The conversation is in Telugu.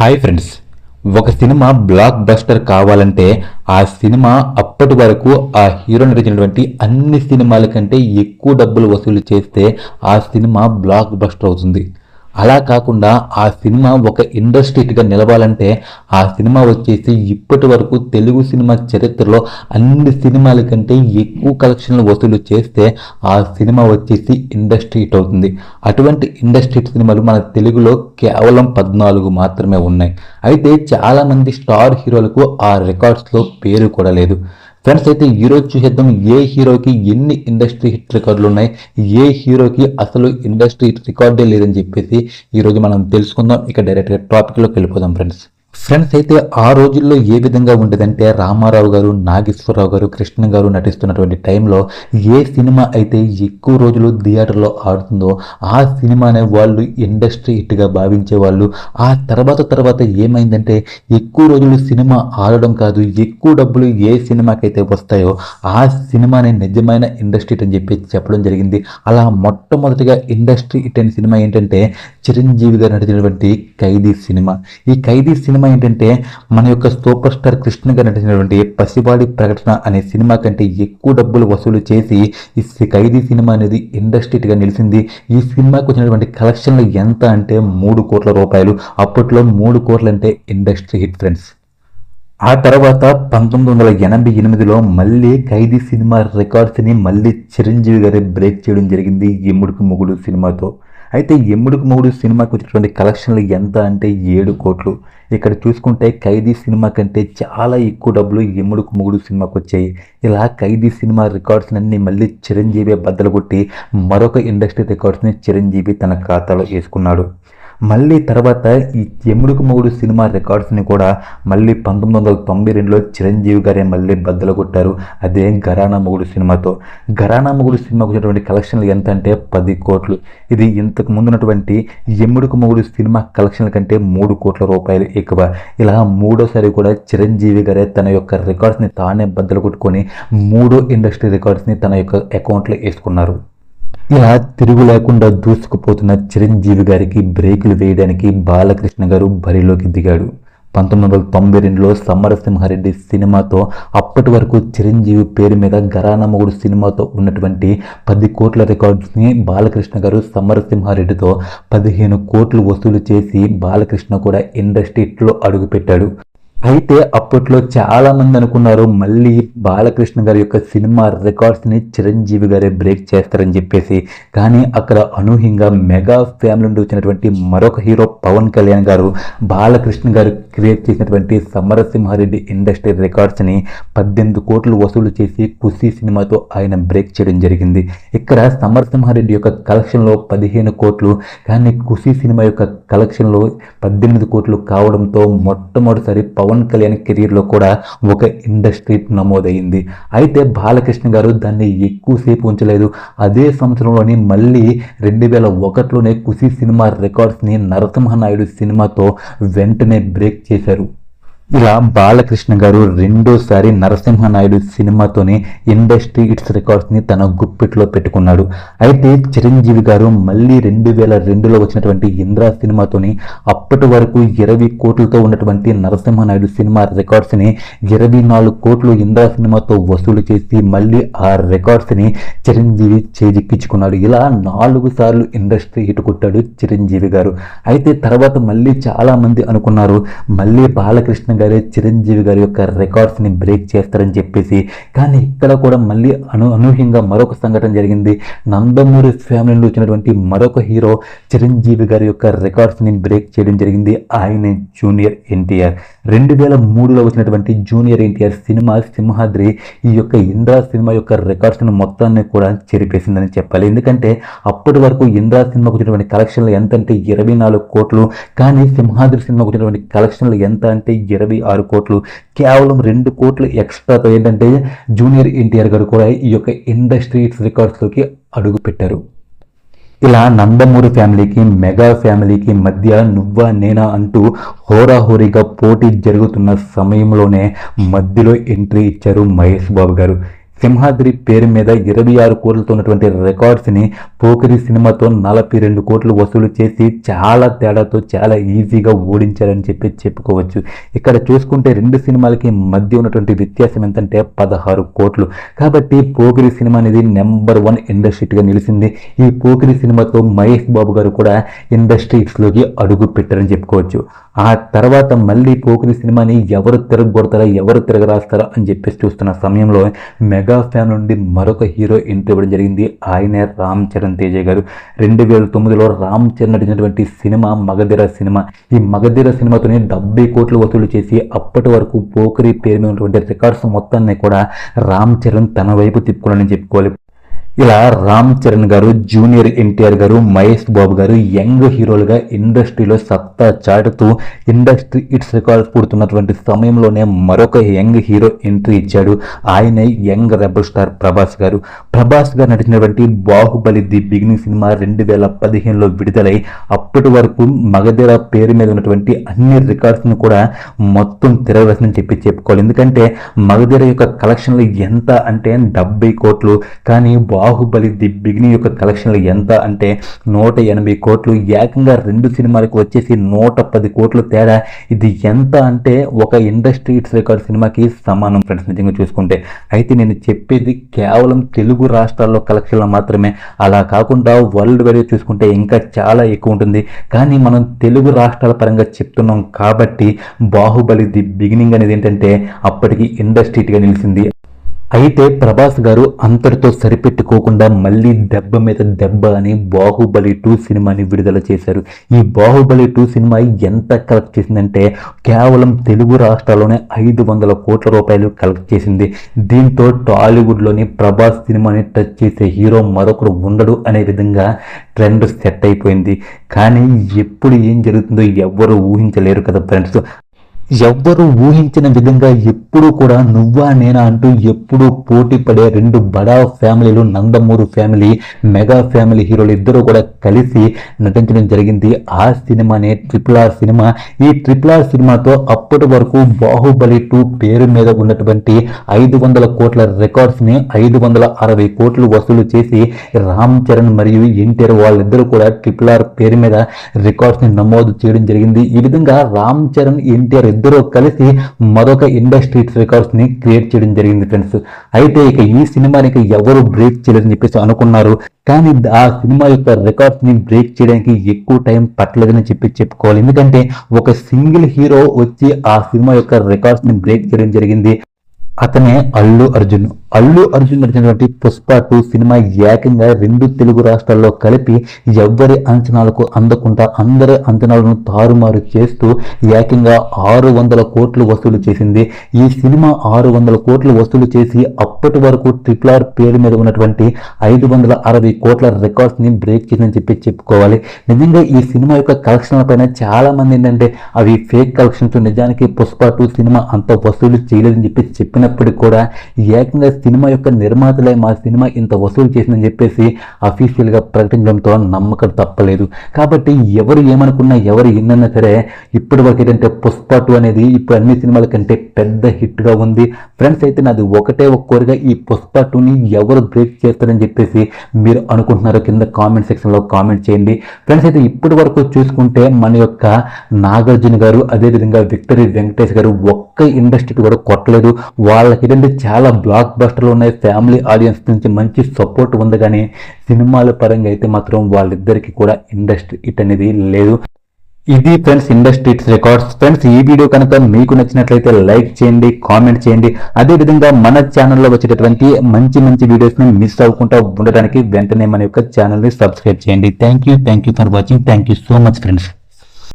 హాయ్ ఫ్రెండ్స్, ఒక సినిమా బ్లాక్ బస్టర్ కావాలంటే ఆ సినిమా అప్పటి వరకు ఆ హీరో నటించినటువంటి అన్ని సినిమాల కంటే ఎక్కువ డబ్బులు వసూలు చేస్తే ఆ సినిమా బ్లాక్ బస్టర్ అవుతుంది. అలా కాకుండా ఆ సినిమా ఒక ఇండస్ట్రీగా నిలవాలంటే ఆ సినిమా వచ్చేసి ఇప్పటి వరకు తెలుగు సినిమా చరిత్రలో అన్ని సినిమాల కంటే ఎక్కువ కలెక్షన్లు వసూలు చేస్తే ఆ సినిమా వచ్చేసి ఇండస్ట్రీ హిట్ అవుతుంది. అటువంటి ఇండస్ట్రీ సినిమాలు మన తెలుగులో కేవలం 14 మాత్రమే ఉన్నాయి. అయితే చాలామంది స్టార్ హీరోలకు ఆ రికార్డ్స్లో పేరు కూడా లేదు. ఫ్రెండ్స్, అయితే ఈరోజు చూసేద్దాం ఏ హీరోకి ఎన్ని ఇండస్ట్రీ హిట్ రికార్డులు ఉన్నాయి, ఏ హీరోకి అసలు ఇండస్ట్రీ హిట్ రికార్డే లేదని చెప్పేసి ఈరోజు మనం తెలుసుకుందాం. ఇక డైరెక్ట్గా టాపిక్లోకి వెళ్ళిపోదాం. ఫ్రెండ్స్ అయితే ఆ రోజుల్లో ఏ విధంగా ఉండేదంటే రామారావు గారు, నాగేశ్వరరావు గారు, కృష్ణ గారు నటిస్తున్నటువంటి టైంలో ఏ సినిమా అయితే ఎక్కువ రోజులు థియేటర్లో ఆడుతుందో ఆ సినిమానే వాళ్ళు ఇండస్ట్రీ హిట్గా భావించేవాళ్ళు. ఆ తర్వాత ఏమైందంటే ఎక్కువ రోజులు సినిమా ఆడడం కాదు, ఎక్కువ డబ్బులు ఏ సినిమాకైతే వస్తాయో ఆ సినిమానే నిజమైన ఇండస్ట్రీ హిట్ అని చెప్పి చెప్పడం జరిగింది. అలా మొట్టమొదటిగా ఇండస్ట్రీ హిట్ అయిన సినిమా ఏంటంటే చిరంజీవి గారు నటించినటువంటి ఖైదీ సినిమా. ఈ ఖైదీ సినిమా ఏంటంటే మన యొక్క సూపర్ స్టార్ కృష్ణ గారు నటించినటువంటి పసివాడి ప్రకటన అనే సినిమా కంటే ఎక్కువ డబ్బులు వసూలు చేసి ఈ ఖైదీ సినిమా అనేది ఇండస్ట్రీగా నిలిచింది. ఈ సినిమాకి వచ్చినటువంటి కలెక్షన్లు ఎంత అంటే 3 కోట్ల రూపాయలు. అప్పట్లో 3 కోట్లు అంటే ఇండస్ట్రీ హిట్ ఫ్రెండ్స్. ఆ తర్వాత 1988లో మళ్ళీ ఖైదీ సినిమా రికార్డ్స్ని మళ్ళీ చిరంజీవి గారే బ్రేక్ చేయడం జరిగింది ఎమ్ముడుకు మొగుడు సినిమాతో. అయితే ఎమ్ముడుకు మొగుడు సినిమాకి వచ్చినటువంటి కలెక్షన్లు ఎంత అంటే 7 కోట్లు. ఇక్కడ చూసుకుంటే ఖైదీ సినిమా కంటే చాలా ఎక్కువ డబ్బులు ఎమ్ముడుకు మొగుడు సినిమాకి వచ్చాయి. ఇలా ఖైదీ సినిమా రికార్డ్స్ని మళ్ళీ చిరంజీవి బద్దలు కొట్టి మరొక ఇండస్ట్రీ రికార్డ్స్ని చిరంజీవి తన ఖాతాలో వేసుకున్నాడు. మళ్ళీ తర్వాత ఈ ఎమ్ముడుకు మొగుడు సినిమా రికార్డ్స్ని కూడా మళ్ళీ 1992లో చిరంజీవి గారే మళ్ళీ బద్దలు కొట్టారు. అదే ఘరానా మొగుడు సినిమాతో. ఘరానా మొగుడు సినిమాకు వచ్చినటువంటి కలెక్షన్లు ఎంత అంటే 10 కోట్లు. ఇది ఇంతకు ముందున్నటువంటి ఎమ్ముడుకు మొగుడు సినిమా కలెక్షన్ల కంటే 3 కోట్ల రూపాయలు ఎక్కువ. ఇలా మూడోసారి కూడా చిరంజీవి గారే తన యొక్క రికార్డ్స్ని తానే బద్దలు కొట్టుకొని 3వ ఇండస్ట్రీ రికార్డ్స్ని తన యొక్క అకౌంట్లో వేసుకున్నారు. ఇలా తిరుగు లేకుండా దూసుకుపోతున్న చిరంజీవి గారికి బ్రేకులు వేయడానికి బాలకృష్ణ గారు బరిలోకి దిగాడు. 1992లో సమరసింహారెడ్డి సినిమాతో అప్పటి వరకు చిరంజీవి పేరు మీద ఘరానా మొగుడు సినిమాతో ఉన్నటువంటి 10 కోట్ల రికార్డ్స్ని బాలకృష్ణ గారు సమరసింహారెడ్డితో 15 కోట్లు వసూలు చేసి బాలకృష్ణ కూడా ఇండస్ట్రీలో అడుగుపెట్టాడు. అయితే అప్పట్లో చాలామంది అనుకున్నారు మళ్ళీ బాలకృష్ణ గారి యొక్క సినిమా రికార్డ్స్ని చిరంజీవి గారే బ్రేక్ చేస్తారని చెప్పేసి. కానీ అక్కడ అనూహ్యంగా మెగా ఫ్యామిలీ నుండి వచ్చినటువంటి మరొక హీరో పవన్ కళ్యాణ్ గారు బాలకృష్ణ గారు క్రియేట్ చేసినటువంటి సమరసింహారెడ్డి ఇండస్ట్రీ రికార్డ్స్ని 18 కోట్లు వసూలు చేసి ఖుషీ సినిమాతో ఆయన బ్రేక్ చేయడం జరిగింది. ఇక్కడ సమరసింహారెడ్డి యొక్క కలెక్షన్లో 15 కోట్లు, కానీ ఖుషీ సినిమా యొక్క కలెక్షన్లో 18 కోట్లు కావడంతో మొట్టమొదటిసారి పవన్ కళ్యాణ్ కెరీర్లో కూడా ఒక ఇండస్ట్రీ నమోదైంది. అయితే బాలకృష్ణ గారు దాన్ని ఎక్కువసేపు ఉంచలేదు. అదే సంవత్సరంలోని మళ్ళీ 2001లోనే ఖుషీ సినిమా రికార్డ్స్ని నరసింహనాయుడు సినిమాతో వెంటనే బ్రేక్ చేశారు. ఇలా బాలకృష్ణ గారు రెండోసారి నరసింహనాయుడు సినిమాతోనే ఇండస్ట్రీ హిట్స్ రికార్డ్స్ని తన గుప్పిట్లో పెట్టుకున్నాడు. అయితే చిరంజీవి గారు మళ్ళీ 2002లో వచ్చినటువంటి ఇంద్రా సినిమాతోని అప్పటి వరకు 20 కోట్లతో ఉన్నటువంటి నరసింహనాయుడు సినిమా రికార్డ్స్ని 24 కోట్లు ఇంద్రా సినిమాతో వసూలు చేసి మళ్ళీ ఆ రికార్డ్స్ని చిరంజీవి చేజిక్కించుకున్నాడు. ఇలా 4 సార్లు ఇండస్ట్రీ హిట్ కొట్టాడు చిరంజీవి గారు. అయితే తర్వాత మళ్ళీ చాలామంది అనుకున్నారు మళ్ళీ బాలకృష్ణ గారే చిరంజీవి గారి యొక్క రికార్డ్స్ని బ్రేక్ చేస్తారని చెప్పేసి. కానీ ఇక్కడ కూడా మళ్ళీ అనూహ్యంగా మరొక సంఘటన జరిగింది. నందమూరి ఫ్యామిలీ నుండి వచ్చినటువంటి మరొక హీరో చిరంజీవి గారి యొక్క రికార్డ్స్ని బ్రేక్ చేయడం జరిగింది. ఆయన జూనియర్ ఎన్టీఆర్. 2003లో వచ్చినటువంటి జూనియర్ ఎన్టీఆర్ సినిమా సింహాద్రి ఈ యొక్క ఇంద్రా సినిమా యొక్క రికార్డ్స్ని మొత్తాన్ని కూడా చెరిపేసిందని చెప్పాలి. ఎందుకంటే అప్పటి వరకు ఇంద్రా సినిమాకు వచ్చినటువంటి కలెక్షన్లు ఎంత అంటే 24 కోట్లు, కానీ సింహాద్రి సినిమాకు వచ్చినటువంటి కలెక్షన్లు ఎంత అంటే 26 కోట్లు. కేవలం 2 కోట్లు ఎక్స్ట్రాతో ఏంటంటే జూనియర్ ఎన్టీఆర్ గారు కూడా ఈ యొక్క ఇండస్ట్రీ రికార్డ్స్లోకి అడుగు పెట్టారు. ఇలా నందమూరి ఫ్యామిలీకి మెగా ఫ్యామిలీకి మధ్య నువ్వా నేనా అంటూ హోరాహోరీగా పోటీ జరుగుతున్న సమయంలోనే మధ్యలో ఎంట్రీ ఇచ్చారు మహేష్ బాబు గారు. సింహాద్రి పేరు మీద 26 కోట్లతో ఉన్నటువంటి రికార్డ్స్ని పోకిరి సినిమాతో 42 కోట్లు వసూలు చేసి చాలా తేడాతో చాలా ఈజీగా ఓడించారని చెప్పుకోవచ్చు. ఇక్కడ చూసుకుంటే రెండు సినిమాలకి మధ్య ఉన్నటువంటి వ్యత్యాసం ఎంతంటే 16 కోట్లు. కాబట్టి పోకిరి సినిమా అనేది నెంబర్ 1 ఇండస్ట్రీగా నిలిచింది. ఈ పోకిరి సినిమాతో మహేష్ బాబు గారు కూడా ఇండస్ట్రీస్లోకి అడుగు పెట్టారని చెప్పుకోవచ్చు. ఆ తర్వాత మళ్ళీ పోకిరి సినిమాని ఎవరు తిరగొడతారా ఎవరు తిరగరాస్తారా అని చెప్పేసి చూస్తున్న సమయంలో మెగా ఫ్యాన్ నుండి మరొక హీరో ఎంట్రీ ఇవ్వడం జరిగింది. ఆయనే రామ్ చరణ్ తేజ గారు. 2009లో రామ్ చరణ్ నటించినటువంటి సినిమా మగధీర సినిమా. ఈ మగధీర సినిమాతోనే 70 కోట్లు వసూలు చేసి అప్పటి వరకు పోకిరి పేరు మీద ఉన్నటువంటి రికార్డ్స్ మొత్తాన్ని కూడా రామ్ చరణ్ తన వైపు తిప్పుకోవాలని చెప్పుకోవాలి. ఇలా రామ్ చరణ్ గారు, జూనియర్ ఎన్టీఆర్ గారు, మహేష్ బాబు గారు యంగ్ హీరోలుగా ఇండస్ట్రీలో సత్తా చాటుతూ ఇండస్ట్రీ ఇట్స్ రికార్డ్స్ పుడుతున్నటువంటి సమయంలోనే మరొక యంగ్ హీరో ఎంట్రీ ఇచ్చాడు. ఆయనే యంగ్ రెబల్ స్టార్ ప్రభాస్ గారు. ప్రభాస్ గారు నటించినటువంటి బాహుబలి ది బిగినింగ్ సినిమా 2015లో విడుదలై అప్పటి వరకు మగధీర పేరు మీద ఉన్నటువంటి అన్ని రికార్డ్స్ను కూడా మొత్తం తిరగవేసిందని చెప్పుకోవాలి. ఎందుకంటే మగధీర యొక్క కలెక్షన్లు ఎంత అంటే 70 కోట్లు, కానీ బాహుబలి ది బిగినింగ్ యొక్క కలెక్షన్లు ఎంత అంటే 180 కోట్లు. ఏకంగా రెండు సినిమాలకు వచ్చేసి 110 కోట్లు తేడా. ఇది ఎంత అంటే ఒక ఇండస్ట్రీ ఇట్స్ రికార్డ్ సినిమాకి సమానం ఫ్రెండ్స్ నిజంగా చూసుకుంటే. అయితే నేను చెప్పేది కేవలం తెలుగు రాష్ట్రాల్లో కలెక్షన్లు మాత్రమే. అలా కాకుండా వరల్డ్ వైడ్ చూసుకుంటే ఇంకా చాలా ఎక్కువ ఉంటుంది. కానీ మనం తెలుగు రాష్ట్రాల పరంగా చెప్తున్నాం కాబట్టి బాహుబలి ది బిగినింగ్ అనేది ఏంటంటే అప్పటికి ఇండస్ట్రీగా నిలిచింది. అయితే ప్రభాస్ గారు అంతటితో సరిపెట్టుకోకుండా మళ్ళీ దెబ్బ మీద దెబ్బ అని బాహుబలి 2 సినిమాని విడుదల చేశారు. ఈ బాహుబలి 2 సినిమా ఎంత కలెక్ట్ చేసిందంటే కేవలం తెలుగు రాష్ట్రాల్లోనే 500 కోట్ల రూపాయలు కలెక్ట్ చేసింది. దీంతో టాలీవుడ్లోని ప్రభాస్ సినిమాని టచ్ చేసే హీరో మరొకరు ఉండడు అనే విధంగా ట్రెండ్ సెట్ అయిపోయింది. కానీ ఎప్పుడు ఏం జరుగుతుందో ఎవ్వరూ ఊహించలేరు కదా ఫ్రెండ్స్. ఎవ్వరూ ఊహించిన విధంగా ఎప్పుడు కూడా నువ్వా నేనా అంటూ ఎప్పుడూ పోటీ పడే రెండు బడా ఫ్యామిలీలు, నందమూరి ఫ్యామిలీ, మెగా ఫ్యామిలీ హీరోలు ఇద్దరు కూడా కలిసి నటించడం జరిగింది. ఆ సినిమానే RRR సినిమా. ఈ RRR సినిమాతో అప్పటి వరకు బాహుబలి 2 పేరు మీద ఉన్నటువంటి 500 కోట్ల రికార్డ్స్ని 560 కోట్లు వసూలు చేసి రామ్ చరణ్ మరియు ఎన్టీఆర్ వాళ్ళిద్దరూ కూడా RRR పేరు మీద రికార్డ్స్ని నమోదు చేయడం జరిగింది. ఈ విధంగా రామ్ చరణ్, ఎన్టీఆర్ ఇద్దరు కలిసి మరొక ఇండస్ట్రీ రికార్డ్స్ ని క్రియేట్ చేయడం జరిగింది ఫ్రెండ్స్. అయితే ఇక ఈ సినిమానికి ఎవరు బ్రేక్ చేయలేదని చెప్పేసి అనుకున్నారు. కానీ ఆ సినిమా యొక్క రికార్డ్స్ ని బ్రేక్ చేయడానికి ఎక్కువ టైం పట్టలేదని చెప్పుకోవాలి. ఎందుకంటే ఒక సింగిల్ హీరో వచ్చి ఆ సినిమా యొక్క రికార్డ్స్ ని బ్రేక్ చేయడం జరిగింది. అతనే అల్లు అర్జున్. అల్లు అర్జున్ నటించినటువంటి పుష్ప 2 సినిమా ఏకంగా రెండు తెలుగు రాష్ట్రాల్లో కలిపి ఎవ్వరి అంచనాలకు అందకుండా అందరి అంచనాలను తారుమారు చేస్తూ ఏకంగా 600 కోట్లు వసూలు చేసింది. ఈ సినిమా 600 కోట్లు వసూలు చేసి అప్పటి వరకు RRR పేరు మీద ఉన్నటువంటి 560 కోట్ల రికార్డ్స్ ని బ్రేక్ చేసిందని చెప్పుకోవాలి. నిజంగా ఈ సినిమా యొక్క కలెక్షన్ల పైన చాలా మంది ఏంటంటే అవి ఫేక్ కలెక్షన్స్, నిజానికి పుష్ప 2 సినిమా అంత వసూలు చేయలేదని చెప్పినప్పటికీ కూడా ఏకంగా సినిమా యొక్క నిర్మాతలే మా సినిమా ఇంత వసూలు చేసిందని చెప్పేసి అఫీషియల్ గా ప్రకటించడంతో నమ్మకం తప్పలేదు. కాబట్టి ఎవరు ఏమనుకున్నా ఎవరు ఎన్నన్నా సరే ఇప్పటి వరకు ఏంటంటే పుష్ప 2 అనేది ఇప్పుడు అన్ని సినిమాల కంటే పెద్ద హిట్ గా ఉంది ఫ్రెండ్స్. అయితే నాది ఒకటే ఒక కోరిక, ఈ పుష్ప 2ని ఎవరు బ్రేక్ చేస్తారని చెప్పేసి మీరు అనుకుంటున్నారో కింద కామెంట్ సెక్షన్ లో కామెంట్ చేయండి ఫ్రెండ్స్. అయితే ఇప్పటి వరకు చూసుకుంటే మన యొక్క నాగార్జున గారు, అదేవిధంగా విక్టరీ వెంకటేష్ గారు ఒక్క ఇండస్ట్రీ కూడా కొట్టలేదు. వాళ్ళకి ఏంటంటే చాలా బ్లాక్ బస్టర్లు ఉన్నాయి, ఫ్యామిలీ ఆడియన్స్ నుంచి మంచి సపోర్ట్ ఉంది. కానీ సినిమాల పరంగా అయితే మాత్రం వాళ్ళిద్దరికి కూడా ఇండస్ట్రీ హిట్ అనేది లేదు. ఇది ఫ్రెండ్స్ ఇండస్ట్రీ రికార్డ్స్. ఫ్రెండ్స్ ఈ వీడియో కనుక మీకు నచ్చినట్లయితే లైక్ చేయండి, కామెంట్ చేయండి. అదేవిధంగా మన ఛానల్లో వచ్చేటటువంటి మంచి వీడియోస్ని మిస్ అవ్వకుండా ఉండడానికి వెంటనే మన యొక్క ఛానల్ని సబ్స్క్రైబ్ చేయండి. Thank you for watching. Thank you so much friends.